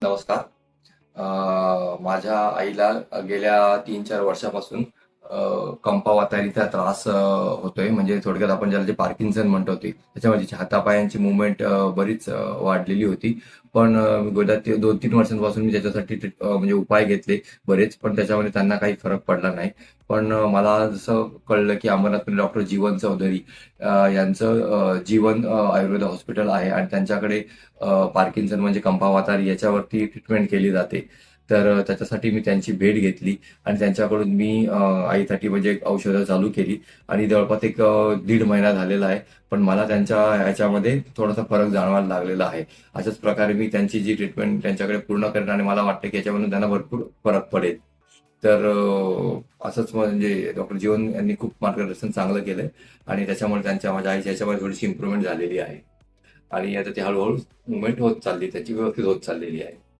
नमस्कार. माझ्या आईला गेल्या 3-4 वर्षापासून कंपावातारीचा त्रास होतोय. म्हणजे थोडक्यात आपण ज्याला जे पार्किन्सन म्हणतो ते. त्याच्यामुळे तिच्या हातापायांची मूव्हमेंट बरीच वाढलेली होती. पण गेल्या 2-3 वर्षांपासून मी त्याच्यासाठी म्हणजे उपाय घेतले बरेच, पण त्याच्यामध्ये त्यांना काही फरक पडला नाही. पण मला जसं कळलं की अमरनाथमध्ये डॉक्टर जीवन चौधरी यांचं जीवन आयुर्वेद हॉस्पिटल आहे आणि त्यांच्याकडे पार्किन्सन म्हणजे कंपावातारी याच्यावरती ट्रीटमेंट केली जाते. तर त्याच्यासाठी मी त्यांची भेट घेतली आणि त्यांच्याकडून मी आईसाठी म्हणजे औषधं चालू केली आणि जवळपास एक 1.5 महिना झालेला आहे. पण मला त्यांच्या ह्याच्यामध्ये थोडासा फरक जाणवायला लागलेला आहे. अशाच प्रकारे मी त्यांची जी ट्रीटमेंट त्यांच्याकडे पूर्ण करेन आणि मला वाटतं की याच्यामधून त्यांना भरपूर फरक पडेल. तर असंच म्हणजे डॉक्टर जीवन यांनी खूप मार्गदर्शन चांगलं केलंय आणि त्याच्यामुळे माझ्या आईच्या ह्याच्यामध्ये थोडीशी इम्प्रूव्हमेंट झालेली आहे आणि आता ती हळूहळू मुवमेंट होत चालली, त्याची व्यवस्थित होत चाललेली आहे.